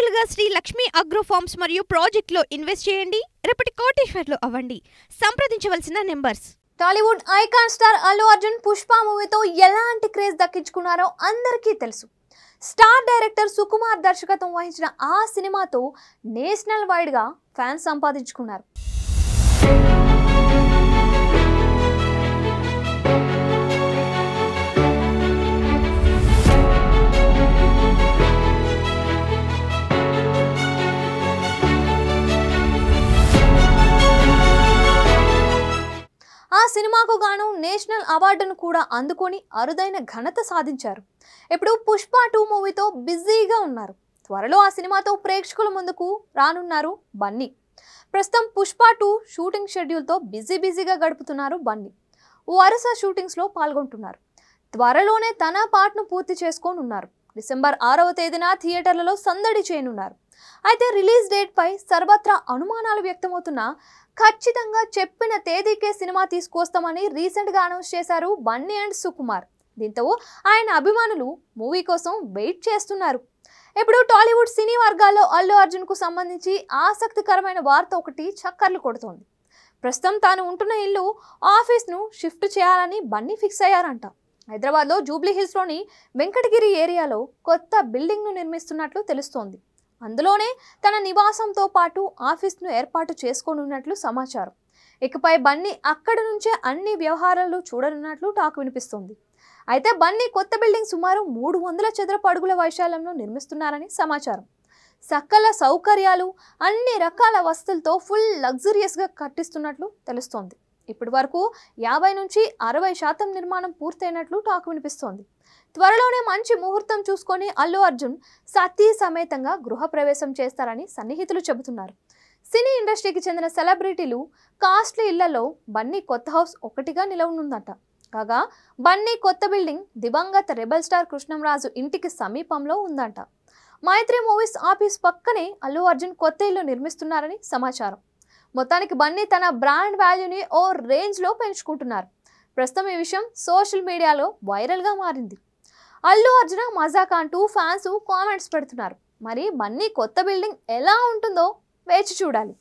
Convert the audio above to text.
నేరుగా Shri Lakshmi agro forms మరియు ప్రాజెక్టులో ఇన్వెస్ట్ చేయండి. రేపటి కోటీశ్వర్లు అవ్వండి. సంప్రదించవలసిన numbers. Tollywood icon star Allu Arjun Pushpa మూవీతో ఎలాంటి క్రేజ్ దక్కించుకున్నారో అందరికీ తెలుసు. స్టార్ డైరెక్టర్ సుకుమార్ దర్శకత్వం వహించిన ఆ సినిమాతో నేషనల్ వైడ్ గా ఫ్యాన్స్ సంపాదించుకున్నారు. ఆ సినిమాకు గాను నేషనల్ అవార్డును కూడా అందుకొని అరుదైన ఘనత సాధించారు. ఇప్పుడు పుష్ప 2 మూవీతో బిజీగా ఉన్నారు. త్వరలో ఆ సినిమాతో ప్రేక్షకుల ముందుకు రానున్నారు బన్నీ. ప్రస్తుతం పుష్ప 2 షూటింగ్ షెడ్యూల్తో బిజీగా గడుపుతున్నారు బన్నీ. వరుస షూటింగ్స్లో పాల్గొంటున్నారు. త్వరలోనే తన పార్ట్ను పూర్తి చేసుకోనున్నారు. డిసెంబర్ 6వ తేదీన థియేటర్లలో సందడి చేయనున్నారు. అయితే రిలీజ్ డేట్ పై సర్వత్రా అనుమానాలు వ్యక్తమవుతున్నా ఖచ్చితంగా చెప్పిన తేదీకే సినిమా తీసుకొస్తామని రీసెంట్గా అనౌన్స్ చేశారు బన్నీ అండ్ సుకుమార్. దీంతో ఆయన అభిమానులు మూవీ కోసం వెయిట్ చేస్తున్నారు. ఇప్పుడు టాలీవుడ్ సినీ వర్గాల్లో అల్లు అర్జున్కు సంబంధించి ఆసక్తికరమైన వార్త ఒకటి చక్కర్లు కొడుతోంది. ప్రస్తుతం తాను ఉంటున్న ఇల్లు ఆఫీస్ను షిఫ్ట్ చేయాలని బన్నీ ఫిక్స్ అయ్యారంట. హైదరాబాద్లో జూబ్లీ హిల్స్లోని వెంకటగిరి ఏరియాలో కొత్త బిల్డింగ్ను నిర్మిస్తున్నట్లు తెలుస్తోంది. అందులోనే తన నివాసంతో పాటు ఆఫీస్ను ఏర్పాటు చేసుకోనున్నట్లు సమాచారం. ఇకపై బన్నీ అక్కడి నుంచే అన్ని వ్యవహారాలు చూడనున్నట్లు టాక్ వినిపిస్తోంది. అయితే బన్నీ కొత్త బిల్డింగ్ సుమారు 300 చదరపు అడుగుల వైశాల్యంలో నిర్మిస్తున్నారని సమాచారం. సకల సౌకర్యాలు, అన్ని రకాల వస్తువులతో ఫుల్ లగ్జరియస్గా కట్టిస్తున్నట్లు తెలుస్తోంది. ఇప్పటి వరకు 50 నుంచి 60% నిర్మాణం పూర్తయినట్లు టాక్ వినిపిస్తోంది. త్వరలోనే మంచి ముహూర్తం చూసుకొని అల్లు అర్జున్ సతీ సమేతంగా గృహప్రవేశం చేస్తారని సన్నిహితులు చెబుతున్నారు. సినీ ఇండస్ట్రీకి చెందిన సెలబ్రిటీలు కాస్ట్లీ ఇళ్లలో బన్నీ కొత్త హౌస్ ఒకటిగా నిలవనుందట. కాగా బన్నీ కొత్త బిల్డింగ్ దివంగత రెబల్ స్టార్ కృష్ణంరాజు ఇంటికి సమీపంలో ఉందంట. మైత్రి మూవీస్ ఆఫీస్ పక్కనే అల్లు అర్జున్ కొత్త ఇల్లు నిర్మిస్తున్నారని సమాచారం. మొత్తానికి బన్నీ తన బ్రాండ్ వాల్యూని ఓ రేంజ్లో పెంచుకుంటున్నారు. ప్రస్తుతం ఈ విషయం సోషల్ మీడియాలో వైరల్గా మారింది. అల్లు అర్జున మజాక్ అంటూ ఫ్యాన్స్ కామెంట్స్ పెడుతున్నారు. మరి బన్నీ కొత్త బిల్డింగ్ ఎలా ఉంటుందో వేచి చూడాలి.